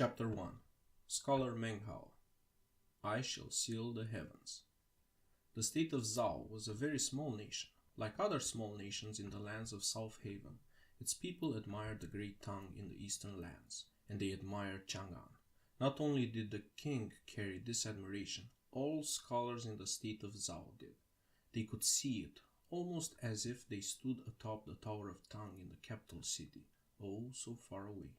Chapter 1 Scholar Meng Hao I Shall Seal the Heavens. The state of Zhao was a very small nation. Like other small nations in the lands of South Haven, its people admired the Great Tang in the eastern lands, and they admired Chang'an. Not only did the king carry this admiration, all scholars in the state of Zhao did. They could see it, almost as if they stood atop the Tower of Tang in the capital city, oh so far away.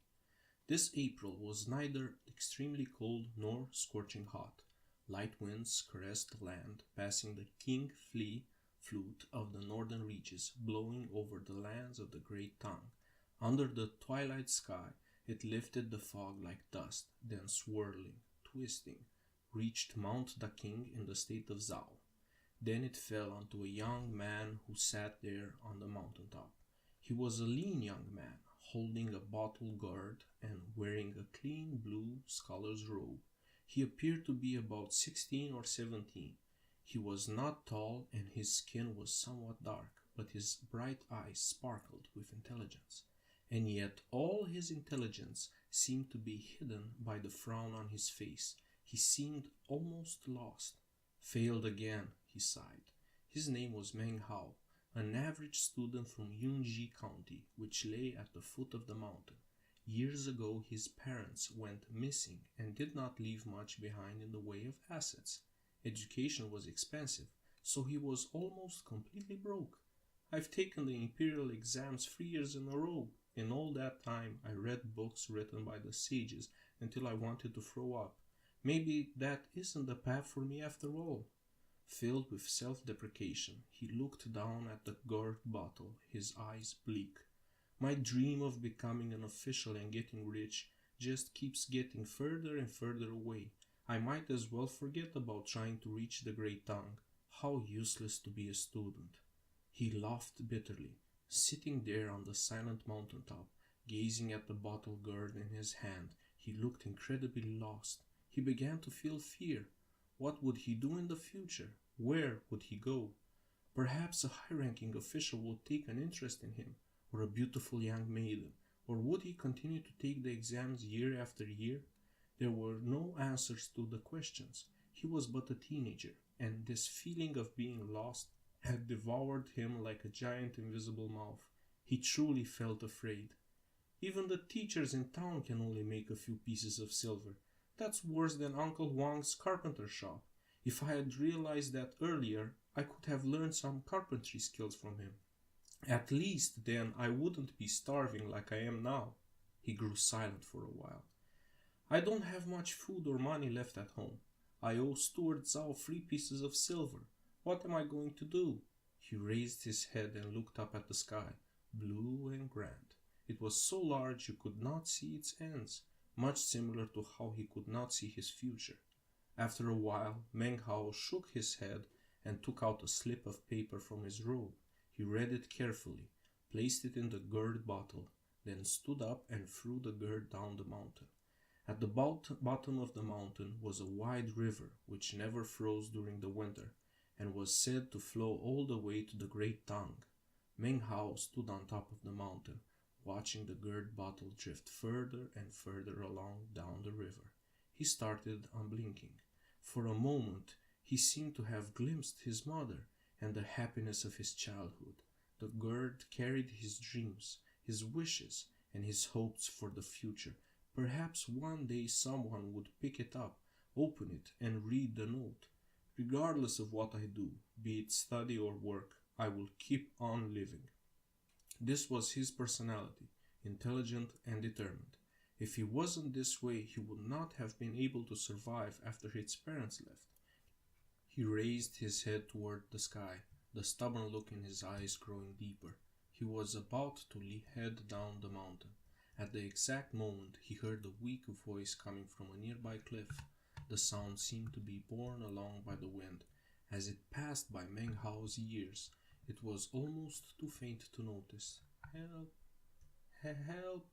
This April was neither extremely cold nor scorching hot. Light winds caressed the land, passing the king flute of the northern reaches, blowing over the lands of the Great Tang. Under the twilight sky, it lifted the fog like dust, then swirling, twisting, reached Mount Daking in the state of Zhao. Then it fell onto a young man who sat there on the mountaintop. He was a lean young man, holding a bottle gourd and wearing a clean blue scholar's robe. He appeared to be about 16 or 17. He was not tall and his skin was somewhat dark, but his bright eyes sparkled with intelligence. And yet all his intelligence seemed to be hidden by the frown on his face. He seemed almost lost. Failed again, he sighed. His name was Meng Hao, an average student from Yunji County, which lay at the foot of the mountain. Years ago his parents went missing and did not leave much behind in the way of assets. Education was expensive, so he was almost completely broke. I've taken the imperial exams 3 years in a row. In all that time I read books written by the sages until I wanted to throw up. Maybe that isn't the path for me after all. Filled with self-deprecation, he looked down at the gourd bottle, his eyes bleak. My dream of becoming an official and getting rich just keeps getting further and further away. I might as well forget about trying to reach the Great Tang. How useless to be a student. He laughed bitterly, sitting there on the silent mountaintop, gazing at the bottle gourd in his hand. He looked incredibly lost. He began to feel fear. What would he do in the future? Where would he go? Perhaps a high-ranking official would take an interest in him, or a beautiful young maiden, or would he continue to take the exams year after year? There were no answers to the questions. He was but a teenager, and this feeling of being lost had devoured him like a giant invisible mouth. He truly felt afraid. Even the teachers in town can only make a few pieces of silver. That's worse than Uncle Wang's carpenter shop. If I had realized that earlier, I could have learned some carpentry skills from him. At least then I wouldn't be starving like I am now. He grew silent for a while. I don't have much food or money left at home. I owe Steward Zhao 3 pieces of silver. What am I going to do? He raised his head and looked up at the sky, blue and grand. It was so large you could not see its ends, much similar to how he could not see his future. After a while, Meng Hao shook his head and took out a slip of paper from his robe. He read it carefully, placed it in the gourd bottle, then stood up and threw the gourd down the mountain. At the bottom of the mountain was a wide river which never froze during the winter and was said to flow all the way to the Great Tang. Meng Hao stood on top of the mountain, watching the gourd bottle drift further and further along down the river. He started unblinking. For a moment he seemed to have glimpsed his mother and the happiness of his childhood. The gourd carried his dreams, his wishes, and his hopes for the future. Perhaps one day someone would pick it up, open it, and read the note. Regardless of what I do, be it study or work, I will keep on living. This was his personality, intelligent and determined. If he wasn't this way, he would not have been able to survive after his parents left. He raised his head toward the sky, the stubborn look in his eyes growing deeper. He was about to head down the mountain. At the exact moment, he heard a weak voice coming from a nearby cliff. The sound seemed to be borne along by the wind. As it passed by Meng Hao's ears, it was almost too faint to notice. Help! Help!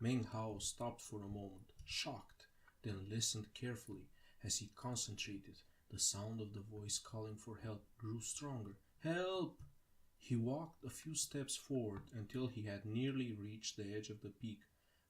Meng Hao stopped for a moment, shocked, then listened carefully. As he concentrated, the sound of the voice calling for help grew stronger. Help! He walked a few steps forward until he had nearly reached the edge of the peak.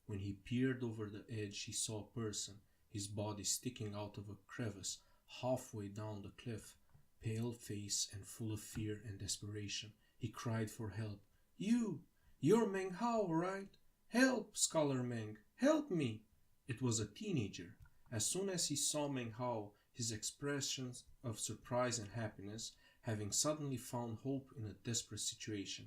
When he peered over the edge, he saw a person, his body sticking out of a crevice halfway down the cliff. Pale face and full of fear and desperation, he cried for help. You're Meng Hao, right? Help, Scholar Meng, help me! It was a teenager. As soon as he saw Meng Hao, his expressions of surprise and happiness, having suddenly found hope in a desperate situation.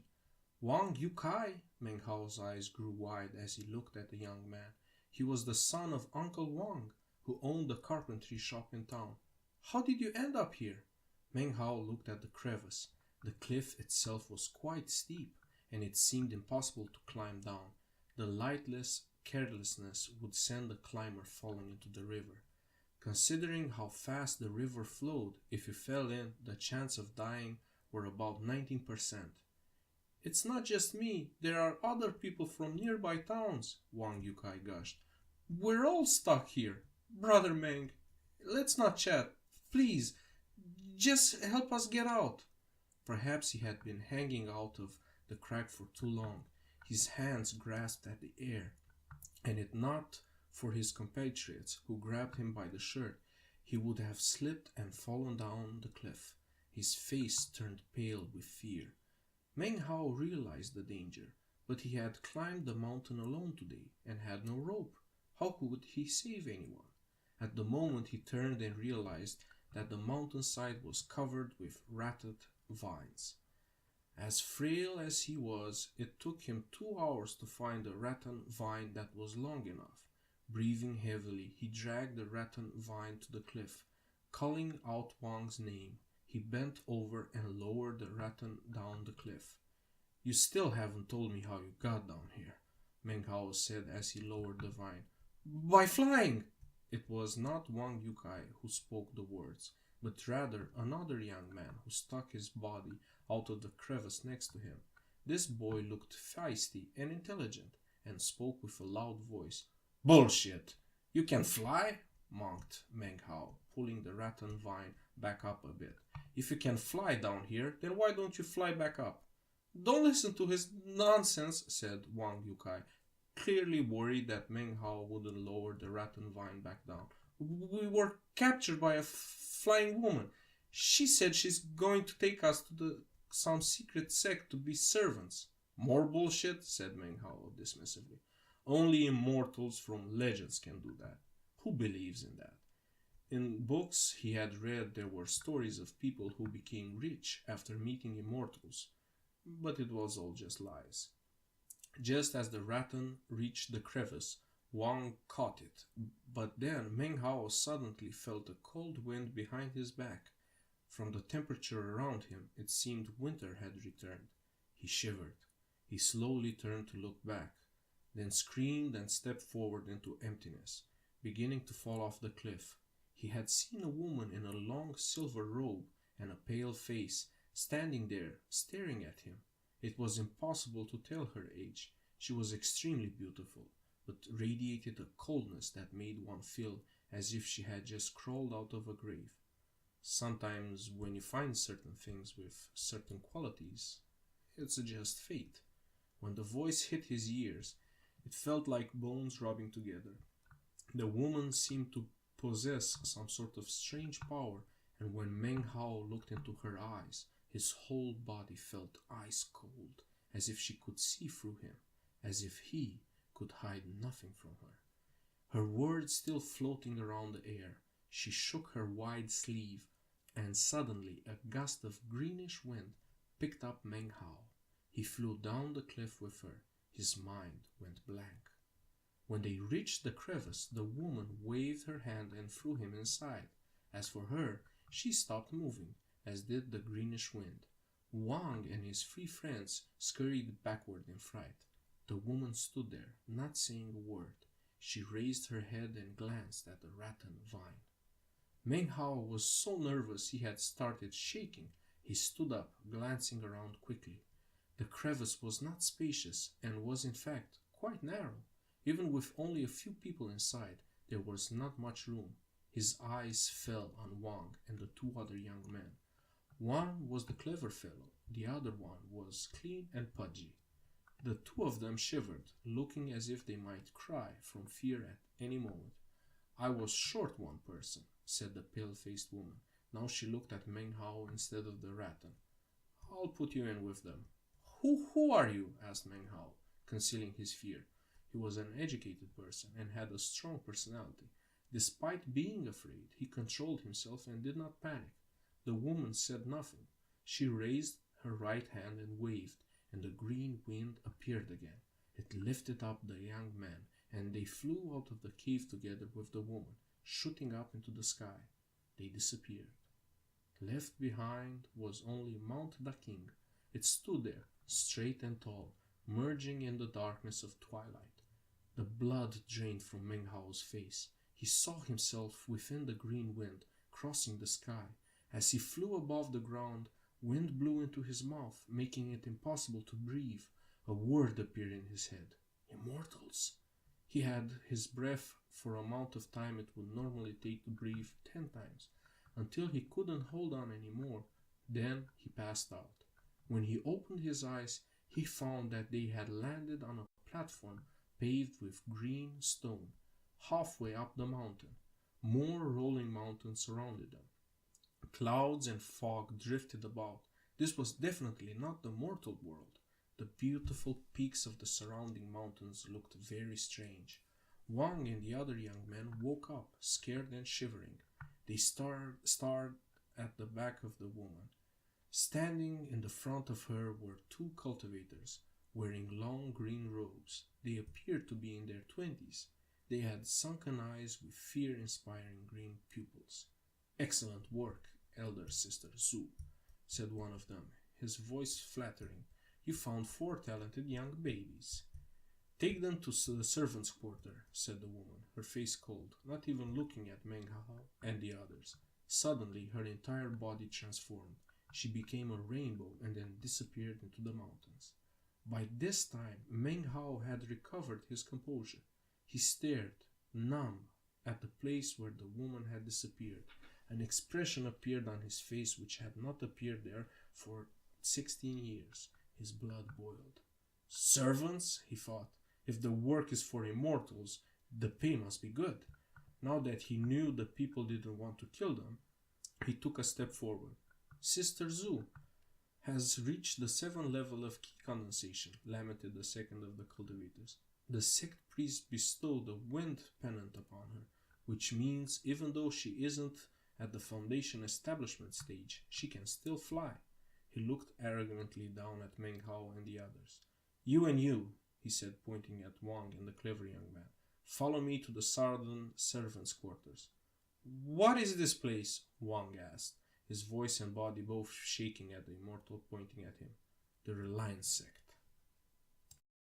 Wang Yukai? Meng Hao's eyes grew wide as he looked at the young man. He was the son of Uncle Wang, who owned the carpentry shop in town. How did you end up here? Meng Hao looked at the crevice. The cliff itself was quite steep, and it seemed impossible to climb down. The lightless carelessness would send the climber falling into the river. Considering how fast the river flowed, if he fell in, the chance of dying were about 19%. It's not just me, there are other people from nearby towns, Wang Yukai gushed. We're all stuck here. Brother Meng, let's not chat. Please, just help us get out. Perhaps he had been hanging out of the crack for too long. His hands grasped at the air, and if not for his compatriots who grabbed him by the shirt, he would have slipped and fallen down the cliff. His face turned pale with fear. Meng Hao realized the danger, but he had climbed the mountain alone today and had no rope. How could he save anyone? At the moment he turned and realized that the mountainside was covered with rattan vines. As frail as he was, it took him 2 hours to find a rattan vine that was long enough. Breathing heavily, he dragged the rattan vine to the cliff. Calling out Wang's name, he bent over and lowered the rattan down the cliff. You still haven't told me how you got down here, Meng Hao said as he lowered the vine. By flying! It was not Wang Yukai who spoke the words, but rather another young man who stuck his body out of the crevice next to him. This boy looked feisty and intelligent, and spoke with a loud voice. Bullshit! You can fly? Mocked Meng Hao, pulling the rattan vine back up a bit. If you can fly down here, then why don't you fly back up? Don't listen to his nonsense, said Wang Yukai, clearly worried that Meng Hao wouldn't lower the rattan vine back down. We were captured by a flying woman. She said she's going to take us to some secret sect to be servants. More bullshit, said Meng Hao dismissively. Only immortals from legends can do that. Who believes in that? In books he had read, there were stories of people who became rich after meeting immortals, but it was all just lies. Just as the rattan reached the crevice, Wang caught it, but then Meng Hao suddenly felt a cold wind behind his back. From the temperature around him, it seemed winter had returned. He shivered. He slowly turned to look back, then screamed and stepped forward into emptiness, beginning to fall off the cliff. He had seen a woman in a long silver robe and a pale face, standing there, staring at him. It was impossible to tell her age. She was extremely beautiful, but radiated a coldness that made one feel as if she had just crawled out of a grave. Sometimes when you find certain things with certain qualities, it's just fate. When the voice hit his ears, it felt like bones rubbing together. The woman seemed to possess some sort of strange power, and when Meng Hao looked into her eyes, his whole body felt ice cold, as if she could see through him, as if he could hide nothing from her. Her words still floating around the air, she shook her wide sleeve, and suddenly a gust of greenish wind picked up Meng Hao. He flew down the cliff with her. His mind went blank. When they reached the crevice, the woman waved her hand and threw him inside. As for her, she stopped moving, as did the greenish wind. Wang and his 3 friends scurried backward in fright. The woman stood there, not saying a word. She raised her head and glanced at the rattan vine. Meng Hao was so nervous he had started shaking. He stood up, glancing around quickly. The crevice was not spacious and was in fact quite narrow. Even with only a few people inside, there was not much room. His eyes fell on Wang and the 2 other young men. One was the clever fellow, the other one was clean and pudgy. The two of them shivered, looking as if they might cry from fear at any moment. "I was short one person," said the pale-faced woman. Now she looked at Meng Hao instead of the rattan. "I'll put you in with them." Who are you?" asked Meng Hao, concealing his fear. He was an educated person and had a strong personality. Despite being afraid, he controlled himself and did not panic. The woman said nothing. She raised her right hand and waved, and the green wind appeared again. It lifted up the young man, and they flew out of the cave together with the woman, shooting up into the sky. They disappeared. Left behind was only Mount Daking. It stood there, straight and tall, merging in the darkness of twilight. The blood drained from Meng Hao's face. He saw himself within the green wind, crossing the sky. As he flew above the ground, wind blew into his mouth, making it impossible to breathe. A word appeared in his head. Immortals! He had his breath for an amount of time it would normally take to breathe 10 times, until he couldn't hold on anymore. Then he passed out. When he opened his eyes, he found that they had landed on a platform paved with green stone, halfway up the mountain. More rolling mountains surrounded them. Clouds and fog drifted about. This was definitely not the mortal world. The beautiful peaks of the surrounding mountains looked very strange. Wang and the other young men woke up, scared and shivering. They stared at the back of the woman. Standing in the front of her were two cultivators, wearing long green robes. They appeared to be in their 20s. They had sunken eyes with fear-inspiring green pupils. "Excellent work, elder sister Zhu," said one of them, his voice flattering. "You found 4 talented young babies." "Take them to the servants' quarter," said the woman, her face cold, not even looking at Meng Hao and the others. Suddenly, her entire body transformed. She became a rainbow and then disappeared into the mountains. By this time, Meng Hao had recovered his composure. He stared, numb, at the place where the woman had disappeared. An expression appeared on his face which had not appeared there for 16 years. His blood boiled. "Servants," he thought. "If the work is for immortals, the pay must be good." Now that he knew the people didn't want to kill them, he took a step forward. "Sister Zhu has reached the 7th level of key condensation," lamented the second of the cultivators. "The sect priest bestowed a wind pendant upon her, which means even though she isn't at the foundation establishment stage, she can still fly." He looked arrogantly down at Meng Hao and the others. "You and you," he said, pointing at Wang and the clever young man, "follow me to the southern servants' quarters." "What is this place?" Wang asked, his voice and body both shaking at the immortal pointing at him. "The Reliance sect.